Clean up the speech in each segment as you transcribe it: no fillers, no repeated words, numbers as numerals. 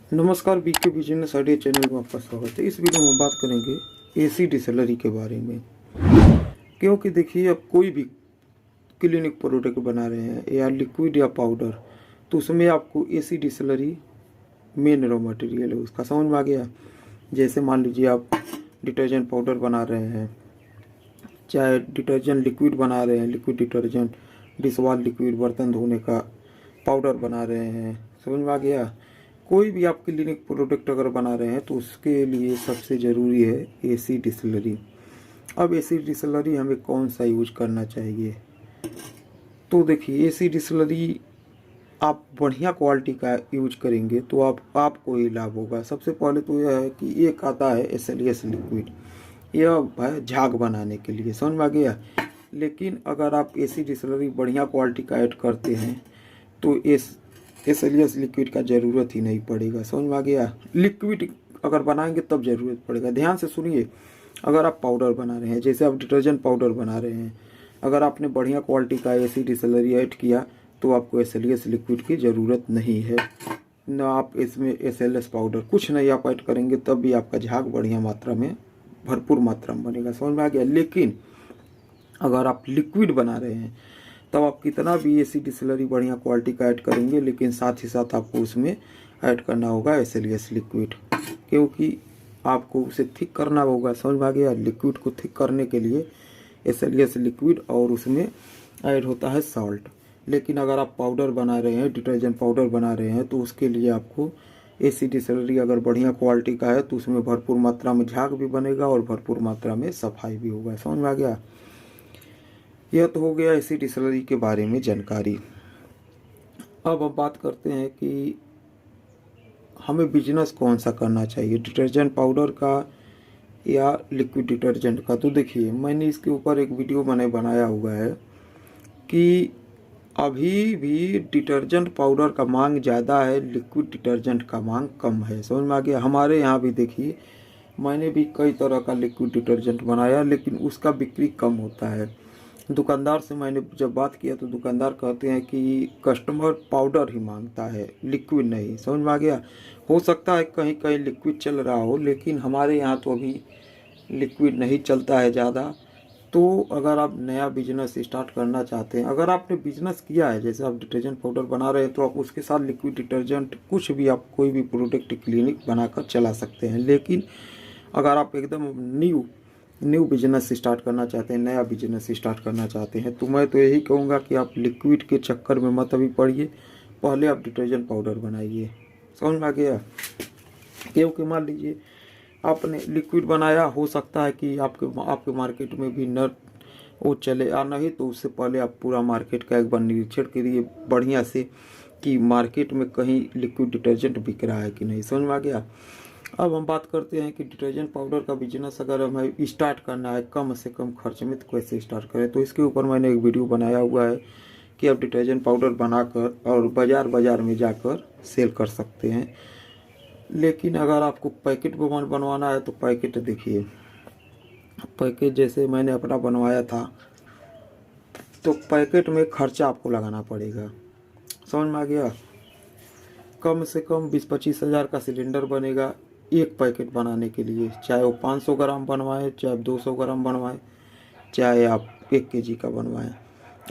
नमस्कार, BK business idea channel में आपका स्वागत है। इस वीडियो में हम बात करेंगे एसी डिसलरी के बारे में। क्योंकि देखिए, अब कोई भी क्लिनिक प्रोडक्ट बना रहे हैं या लिक्विड या पाउडर, तो उसमें आपको एसी डिसलरी मेन रॉ मटेरियल है उसका। समझ में आ गया? जैसे मान लीजिए आप डिटर्जेंट पाउडर बना रहे हैं, चाहे डिटर्जेंट लिक्विड बना रहे हैं, लिक्विड डिटर्जेंट, डिशवॉश लिक्विड, बर्तन धोने का पाउडर बना रहे हैं। समझ में आ गया? कोई भी आप क्लिनिक प्रोडक्ट अगर बना रहे हैं तो उसके लिए सबसे ज़रूरी है एसी डिसलरी। अब एसी डिसलरी हमें कौन सा यूज करना चाहिए? तो देखिए, एसी डिसलरी आप बढ़िया क्वालिटी का यूज करेंगे तो आपको ही लाभ होगा। सबसे पहले तो यह है कि एक आता है SLS लिक्विड, यह है झाग बनाने के लिए। समझ में आ गया? लेकिन अगर आप एसी डिसलरी बढ़िया क्वालिटी का ऐड करते हैं तो SLS लिक्विड का ज़रूरत ही नहीं पड़ेगा। समझ में आ गया? लिक्विड अगर बनाएंगे तब ज़रूरत पड़ेगा। ध्यान से सुनिए, अगर आप पाउडर बना रहे हैं, जैसे आप डिटर्जेंट पाउडर बना रहे हैं, अगर आपने बढ़िया क्वालिटी का एसी डिसलरी ऐड किया तो आपको SLS लिक्विड की ज़रूरत नहीं है, न आप इसमें SLS पाउडर कुछ नहीं आप ऐड करेंगे, तब भी आपका झाग बढ़िया मात्रा में, भरपूर मात्रा में बनेगा। समझ में आ गया? लेकिन अगर आप लिक्विड बना रहे हैं तब आप कितना भी एसी डिसलरी बढ़िया क्वालिटी का ऐड करेंगे, लेकिन साथ ही साथ आपको उसमें ऐड करना होगा SLS लिक्विड, क्योंकि आपको उसे थिक करना होगा। समझ में आ गया? लिक्विड को थिक करने के लिए SLS लिक्विड और उसमें ऐड होता है सॉल्ट। लेकिन अगर आप पाउडर बना रहे हैं, डिटर्जेंट पाउडर बना रहे हैं, तो उसके लिए आपको एसी डिसलरी अगर बढ़िया क्वालिटी का है तो उसमें भरपूर मात्रा में झाग भी बनेगा और भरपूर मात्रा में सफाई भी होगा। समझ में आ गया? यह तो हो गया एसी डिसलरी के बारे में जानकारी। अब हम बात करते हैं कि हमें बिजनेस कौन सा करना चाहिए, डिटर्जेंट पाउडर का या लिक्विड डिटर्जेंट का। तो देखिए, मैंने इसके ऊपर एक वीडियो बनाया हुआ है कि अभी भी डिटर्जेंट पाउडर का मांग ज़्यादा है, लिक्विड डिटर्जेंट का मांग कम है। समझ में आ गया? हमारे यहाँ भी देखिए, मैंने भी कई तरह का लिक्विड डिटर्जेंट बनाया, लेकिन उसका बिक्री कम होता है। दुकानदार से मैंने जब बात किया तो दुकानदार कहते हैं कि कस्टमर पाउडर ही मांगता है, लिक्विड नहीं। समझ में आ गया? हो सकता है कहीं कहीं लिक्विड चल रहा हो, लेकिन हमारे यहाँ तो अभी लिक्विड नहीं चलता है ज़्यादा। तो अगर आप नया बिजनेस स्टार्ट करना चाहते हैं, अगर आपने बिजनेस किया है, जैसे आप डिटर्जेंट पाउडर बना रहे हैं, तो आप उसके साथ लिक्विड डिटर्जेंट कुछ भी, आप कोई भी प्रोडक्ट क्लिनिक बनाकर चला सकते हैं। लेकिन अगर आप एकदम न्यू बिजनेस स्टार्ट करना चाहते हैं, नया बिजनेस स्टार्ट करना चाहते हैं, तो मैं तो यही कहूँगा कि आप लिक्विड के चक्कर में मत अभी पड़िए, पहले आप डिटर्जेंट पाउडर बनाइए। समझ में आ गया? क्योंकि मान लीजिए आपने लिक्विड बनाया, हो सकता है कि आपके मार्केट में भी न वो चले या नहीं, तो उससे पहले आप पूरा मार्केट का एक बार निरीक्षण करिए बढ़िया से कि मार्केट में कहीं लिक्विड डिटर्जेंट बिक रहा है कि नहीं। समझ में आ गया? अब हम बात करते हैं कि डिटर्जेंट पाउडर का बिजनेस अगर हमें स्टार्ट करना है कम से कम खर्च में, तो कैसे स्टार्ट करें। तो इसके ऊपर मैंने एक वीडियो बनाया हुआ है कि आप डिटर्जेंट पाउडर बनाकर और बाज़ार में जाकर सेल कर सकते हैं। लेकिन अगर आपको पैकेट बनवाना है तो पैकेट देखिए, पैकेट जैसे मैंने अपना बनवाया था तो पैकेट में खर्चा आपको लगाना पड़ेगा। समझ में आ गया? कम से कम 20-25 हज़ार का सिलेंडर बनेगा एक पैकेट बनाने के लिए, चाहे वो 500 ग्राम बनवाएं, चाहे 200 ग्राम बनवाएं, चाहे आप 1 kg का बनवाएं।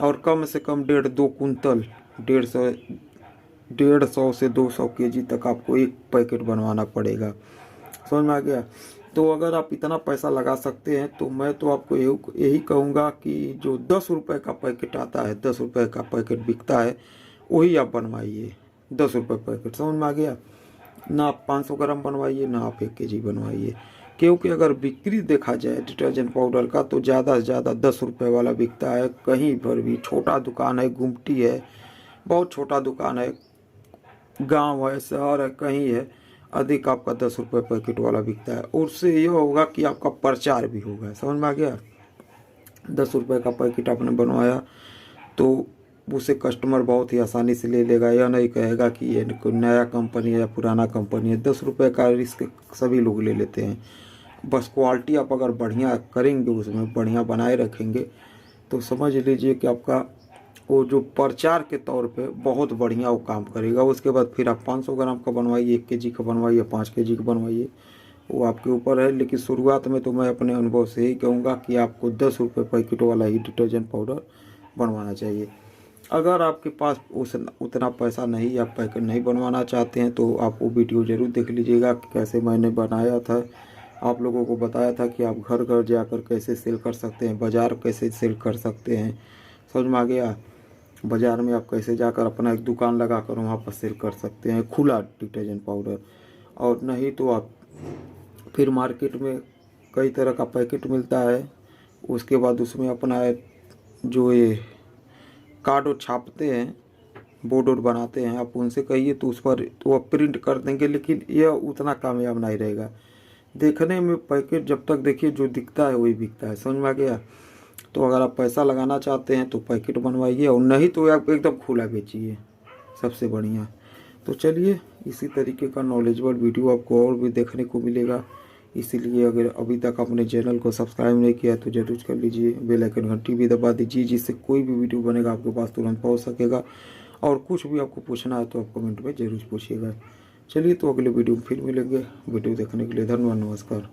और कम से कम 1.5-2 कुंतल, 150 से 200 kg तक आपको एक पैकेट बनवाना पड़ेगा। समझ में आ गया? तो अगर आप इतना पैसा लगा सकते हैं तो मैं तो आपको यही कहूँगा कि जो 10 रुपये का पैकेट आता है, 10 रुपये का पैकेट बिकता है, वही आप बनवाइए, 10 रुपये पैकेट। समझ में आ गया? ना आप 500 ग्राम बनवाइए, ना आप 1 kg बनवाइए। क्योंकि अगर बिक्री देखा जाए डिटर्जेंट पाउडर का तो ज़्यादा से ज़्यादा 10 रुपये वाला बिकता है। कहीं पर भी छोटा दुकान है, गुमटी है, बहुत छोटा दुकान है, गांव है, शहर है, कहीं है, अधिक आपका 10 रुपये पैकेट वाला बिकता है। और उससे यह होगा कि आपका प्रचार भी होगा। समझ में आ गया? 10 रुपये का पैकेट आपने बनवाया तो उसे कस्टमर बहुत ही आसानी से ले लेगा, यह नहीं कहेगा कि ये कोई नया कंपनी है या पुराना कंपनी है। 10 रुपये का रिस्क सभी लोग ले लेते हैं। बस क्वालिटी आप अगर बढ़िया करेंगे, उसमें बढ़िया बनाए रखेंगे, तो समझ लीजिए कि आपका वो जो प्रचार के तौर पे बहुत बढ़िया वो काम करेगा। उसके बाद फिर आप 500 ग्राम का बनवाइए, 1 केजी का बनवाइए, 5 केजी का बनवाइए, वो आपके ऊपर है। लेकिन शुरुआत में तो मैं अपने अनुभव से ही कहूँगा कि आपको 10 रुपये पैकेट वाला ही डिटर्जेंट पाउडर बनवाना चाहिए। अगर आपके पास उतना पैसा नहीं, आप पैकेट नहीं बनवाना चाहते हैं, तो आप वो वीडियो ज़रूर देख लीजिएगा कि कैसे मैंने बनाया था। आप लोगों को बताया था कि आप घर घर जाकर कैसे सेल कर सकते हैं, बाज़ार कैसे सेल कर सकते हैं। समझ में आ गया? बाज़ार में आप कैसे जाकर अपना एक दुकान लगाकर वहाँ पर सेल कर सकते हैं खुला डिटर्जेंट पाउडर। और नहीं तो आप फिर मार्केट में कई तरह का पैकेट मिलता है, उसके बाद उसमें अपना जो ये कार्ड और छापते हैं, बोर्ड और बनाते हैं, आप उनसे कहिए तो उस पर तो वो प्रिंट कर देंगे। लेकिन यह उतना कामयाब नहीं रहेगा। देखने में पैकेट जब तक देखिए जो दिखता है वही बिकता है। समझ में आ गया? तो अगर आप पैसा लगाना चाहते हैं तो पैकेट बनवाइए, और नहीं तो आप एकदम खुला बेचिए, सबसे बढ़िया। तो चलिए, इसी तरीके का नॉलेजेबल वीडियो आपको और भी देखने को मिलेगा। इसीलिए अगर अभी तक अपने चैनल को सब्सक्राइब नहीं किया तो जरूर कर लीजिए, बेल आइकन घंटी भी दबा दीजिए, जिससे कोई भी वीडियो बनेगा आपके पास तुरंत पहुंच सकेगा। और कुछ भी आपको पूछना है तो आप कमेंट में ज़रूर पूछिएगा। चलिए, तो अगले वीडियो में फिर मिलेंगे। वीडियो देखने के लिए धन्यवाद, नमस्कार।